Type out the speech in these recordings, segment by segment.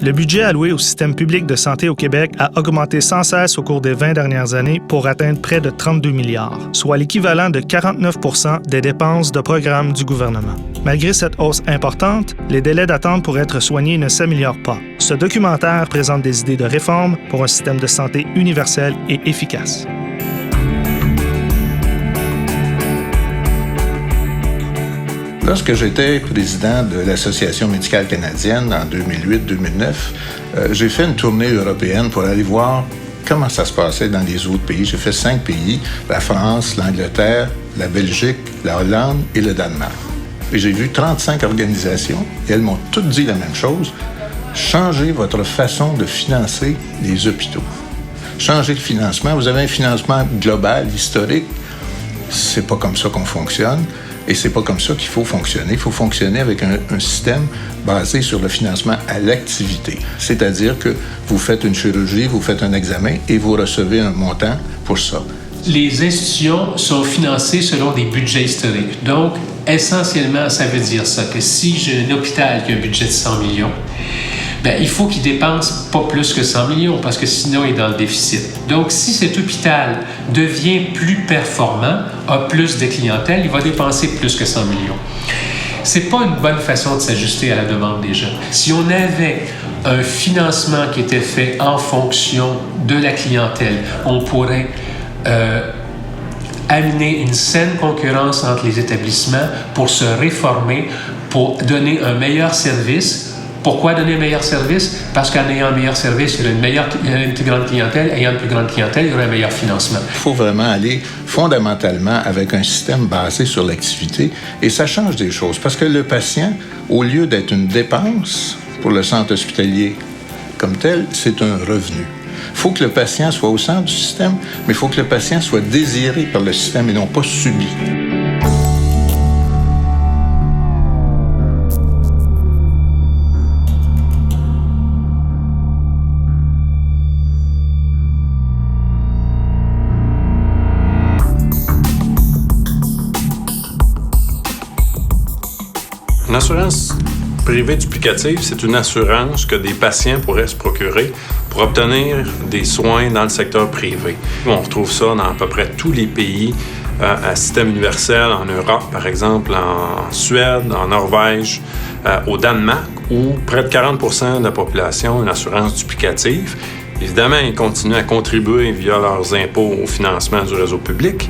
Le budget alloué au système public de santé au Québec a augmenté sans cesse au cours des 20 dernières années pour atteindre près de 32 milliards, soit l'équivalent de 49 % des dépenses de programme du gouvernement. Malgré cette hausse importante, les délais d'attente pour être soignés ne s'améliorent pas. Ce documentaire présente des idées de réforme pour un système de santé universel et efficace. Lorsque j'étais président de l'Association médicale canadienne en 2008-2009, j'ai fait une tournée européenne pour aller voir comment ça se passait dans les autres pays. J'ai fait 5 pays, la France, l'Angleterre, la Belgique, la Hollande et le Danemark. Et j'ai vu 35 organisations et elles m'ont toutes dit la même chose. Changez votre façon de financer les hôpitaux. Changez le financement. Vous avez un financement global, historique. C'est pas comme ça qu'on fonctionne. Et c'est pas comme ça qu'il faut fonctionner. Il faut fonctionner avec un système basé sur le financement à l'activité. C'est-à-dire que vous faites une chirurgie, vous faites un examen et vous recevez un montant pour ça. Les institutions sont financées selon des budgets historiques. Donc, essentiellement, ça veut dire ça, que si j'ai un hôpital qui a un budget de 100 millions, bien, il faut qu'il dépense pas plus que 100 millions parce que sinon, il est dans le déficit. Donc, si cet hôpital devient plus performant, a plus de clientèle, il va dépenser plus que 100 millions. C'est pas une bonne façon de s'ajuster à la demande des gens. Si on avait un financement qui était fait en fonction de la clientèle, on pourrait amener une saine concurrence entre les établissements pour se réformer, pour donner un meilleur service. Pourquoi donner un meilleur service? Parce qu'en ayant un meilleur service, il y a une plus grande clientèle. Ayant une plus grande clientèle, il y aura un meilleur financement. Il faut vraiment aller fondamentalement avec un système basé sur l'activité et ça change des choses. Parce que le patient, au lieu d'être une dépense pour le centre hospitalier comme tel, c'est un revenu. Il faut que le patient soit au centre du système, mais il faut que le patient soit désiré par le système et non pas subi. Une assurance privée duplicative, c'est une assurance que des patients pourraient se procurer pour obtenir des soins dans le secteur privé. On retrouve ça dans à peu près tous les pays à système universel, en Europe, par exemple, en Suède, en Norvège, au Danemark, où près de 40 % de la population a une assurance duplicative. Évidemment, ils continuent à contribuer via leurs impôts au financement du réseau public.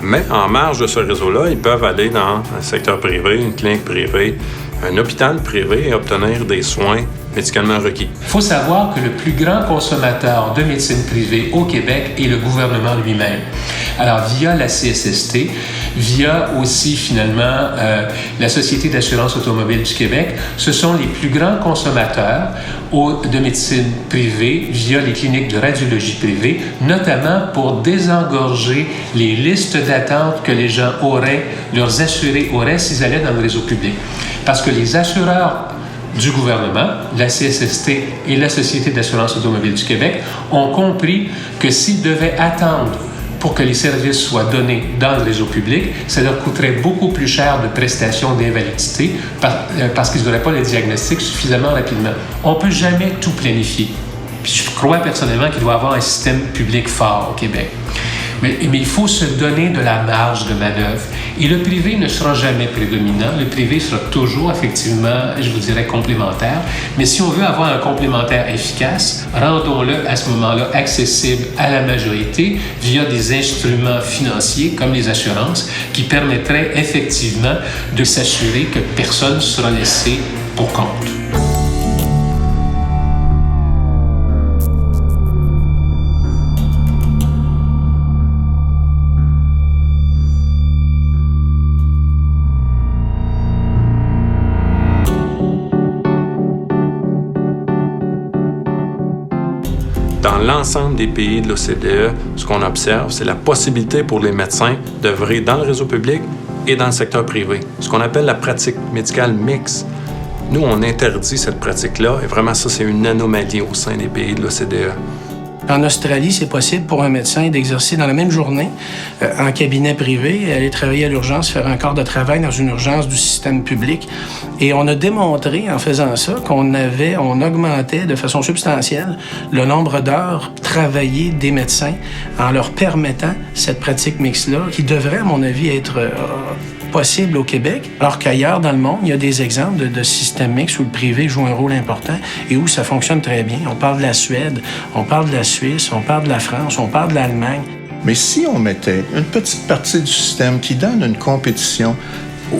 Mais en marge de ce réseau-là, ils peuvent aller dans un secteur privé, une clinique privée, un hôpital privé et obtenir des soins médicalement requis. Il faut savoir que le plus grand consommateur de médecine privée au Québec est le gouvernement lui-même. Alors, via la CSST, via aussi, finalement, la Société d'assurance automobile du Québec, ce sont les plus grands consommateurs de médecine privée via les cliniques de radiologie privée, notamment pour désengorger les listes d'attente que les gens auraient, leurs assurés auraient s'ils allaient dans le réseau public. Parce que les assureurs du gouvernement, la CSST et la Société d'assurance automobile du Québec ont compris que s'ils devaient attendre pour que les services soient donnés dans le réseau public, ça leur coûterait beaucoup plus cher de prestations d'invalidité parce qu'ils n'auraient pas le diagnostic suffisamment rapidement. On ne peut jamais tout planifier. Puis je crois personnellement qu'il doit y avoir un système public fort au Québec. Mais il faut se donner de la marge de manœuvre. Et le privé ne sera jamais prédominant. Le privé sera toujours, effectivement, je vous dirais, complémentaire. Mais si on veut avoir un complémentaire efficace, rendons-le à ce moment-là accessible à la majorité via des instruments financiers comme les assurances qui permettraient effectivement de s'assurer que personne ne sera laissé pour compte. Dans l'ensemble des pays de l'OCDE, ce qu'on observe, c'est la possibilité pour les médecins d'œuvrer dans le réseau public et dans le secteur privé, ce qu'on appelle la pratique médicale mixte. Nous, on interdit cette pratique-là et vraiment ça, c'est une anomalie au sein des pays de l'OCDE. En Australie, c'est possible pour un médecin d'exercer dans la même journée en cabinet privé, aller travailler à l'urgence, faire un quart de travail dans une urgence du système public. Et on a démontré en faisant ça qu'on augmentait de façon substantielle le nombre d'heures travaillées des médecins en leur permettant cette pratique mixte-là qui devrait, à mon avis, être possible au Québec, alors qu'ailleurs dans le monde, il y a des exemples de systèmes mixtes où le privé joue un rôle important et où ça fonctionne très bien. On parle de la Suède, on parle de la Suisse, on parle de la France, on parle de l'Allemagne. Mais si on mettait une petite partie du système qui donne une compétition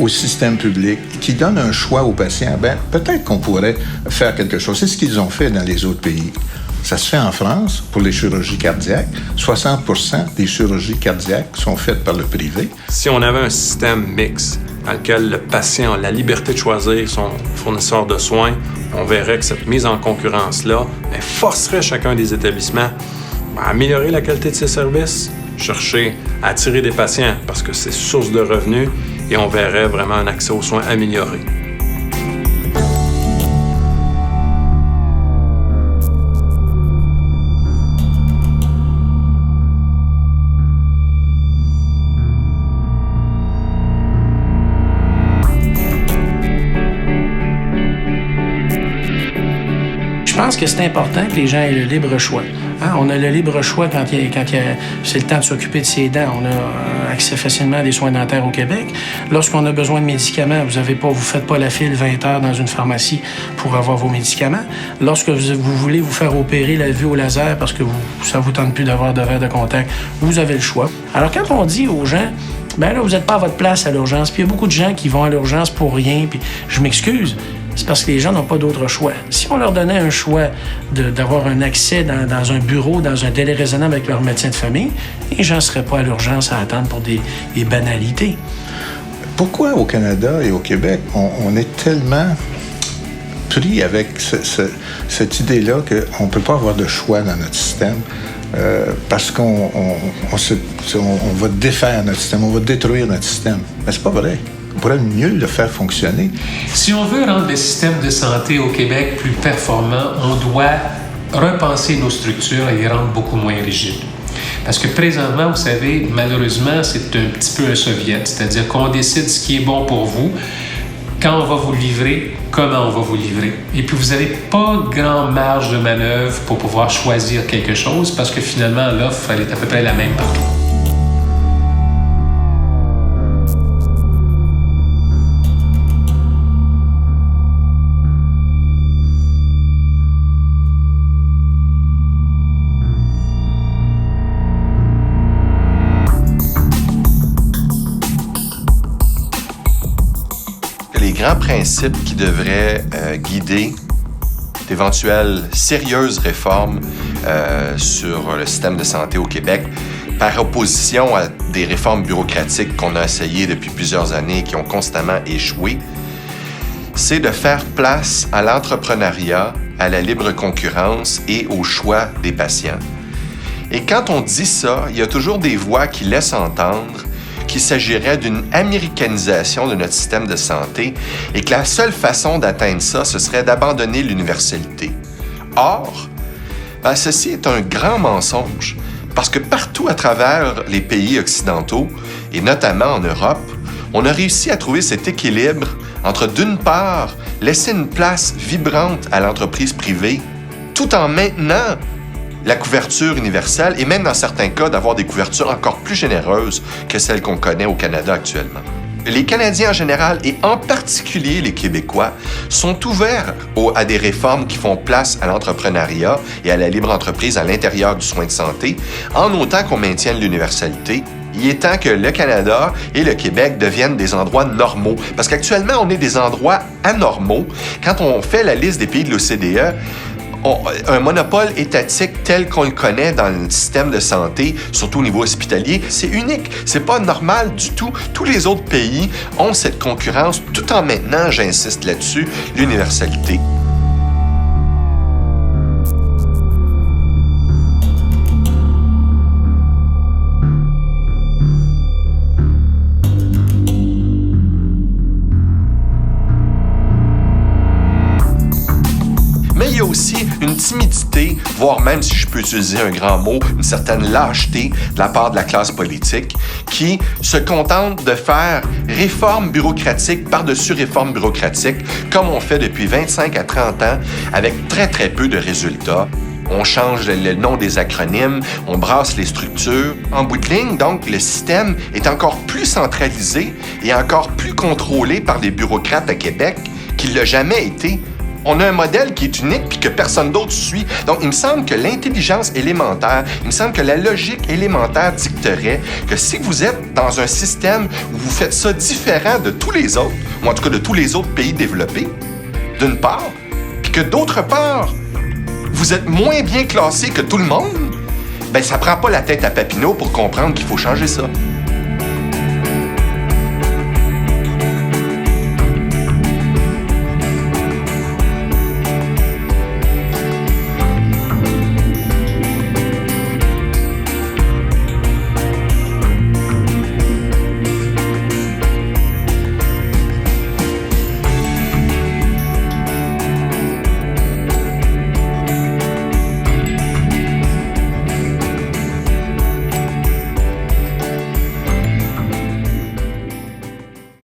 au système public, qui donne un choix aux patients, bien, peut-être qu'on pourrait faire quelque chose. C'est ce qu'ils ont fait dans les autres pays. Ça se fait en France pour les chirurgies cardiaques. 60% des chirurgies cardiaques sont faites par le privé. Si on avait un système mixte dans lequel le patient a la liberté de choisir son fournisseur de soins, on verrait que cette mise en concurrence-là forcerait chacun des établissements à améliorer la qualité de ses services, chercher à attirer des patients parce que c'est source de revenus et on verrait vraiment un accès aux soins amélioré. Je pense que c'est important que les gens aient le libre choix. Hein? On a le libre choix quand c'est le temps de s'occuper de ses dents. On a accès facilement à des soins dentaires au Québec. Lorsqu'on a besoin de médicaments, vous faites pas la file 20 heures dans une pharmacie pour avoir vos médicaments. Lorsque vous voulez vous faire opérer la vue au laser parce que ça vous tente plus d'avoir de verre de contact, vous avez le choix. Alors quand on dit aux gens, ben là, vous n'êtes pas à votre place à l'urgence, puis il y a beaucoup de gens qui vont à l'urgence pour rien, puis je m'excuse, c'est parce que les gens n'ont pas d'autre choix. Si on leur donnait un choix d'avoir un accès dans un bureau, dans un délai raisonnable avec leur médecin de famille, les gens ne seraient pas à l'urgence à attendre pour des banalités. Pourquoi au Canada et au Québec, on est tellement pris avec cette idée-là qu'on ne peut pas avoir de choix dans notre système? Parce qu'on va défaire notre système, on va détruire notre système. Mais c'est pas vrai. On pourrait mieux le faire fonctionner. Si on veut rendre le système de santé au Québec plus performant, on doit repenser nos structures et les rendre beaucoup moins rigides. Parce que présentement, vous savez, malheureusement, c'est un petit peu un soviet, c'est-à-dire qu'on décide ce qui est bon pour vous, quand on va vous le livrer, comment on va vous livrer. Et puis, vous n'avez pas grande marge de manœuvre pour pouvoir choisir quelque chose parce que finalement, l'offre, elle est à peu près la même partout. Les grands principes qui devraient guider d'éventuelles sérieuses réformes sur le système de santé au Québec, par opposition à des réformes bureaucratiques qu'on a essayées depuis plusieurs années et qui ont constamment échoué, c'est de faire place à l'entrepreneuriat, à la libre concurrence et au choix des patients. Et quand on dit ça, il y a toujours des voix qui laissent entendre qu'il s'agirait d'une américanisation de notre système de santé et que la seule façon d'atteindre ça, ce serait d'abandonner l'universalité. Or, ceci est un grand mensonge, parce que partout à travers les pays occidentaux, et notamment en Europe, on a réussi à trouver cet équilibre entre, d'une part, laisser une place vibrante à l'entreprise privée, tout en maintenant la couverture universelle et même dans certains cas d'avoir des couvertures encore plus généreuses que celles qu'on connaît au Canada actuellement. Les Canadiens en général et en particulier les Québécois sont ouverts à des réformes qui font place à l'entrepreneuriat et à la libre entreprise à l'intérieur du soin de santé, en autant qu'on maintienne l'universalité. Il est temps que le Canada et le Québec deviennent des endroits normaux. Parce qu'actuellement, on est des endroits anormaux. Quand on fait la liste des pays de l'OCDE, un monopole étatique tel qu'on le connaît dans le système de santé, surtout au niveau hospitalier, c'est unique. C'est pas normal du tout. Tous les autres pays ont cette concurrence tout en maintenant, j'insiste là-dessus, l'universalité. y a aussi une timidité, voire même, si je peux utiliser un grand mot, une certaine lâcheté de la part de la classe politique qui se contente de faire réforme bureaucratique par-dessus réforme bureaucratique, comme on fait depuis 25 à 30 ans, avec très, très peu de résultats. On change le nom des acronymes, on brasse les structures. En bout de ligne, donc, le système est encore plus centralisé et encore plus contrôlé par les bureaucrates à Québec qu'il l'a jamais été. On a un modèle qui est unique puis que personne d'autre suit. Donc, il me semble que l'intelligence élémentaire, il me semble que la logique élémentaire dicterait que si vous êtes dans un système où vous faites ça différent de tous les autres, ou en tout cas de tous les autres pays développés, d'une part, puis que d'autre part, vous êtes moins bien classé que tout le monde, ben ça prend pas la tête à Papineau pour comprendre qu'il faut changer ça.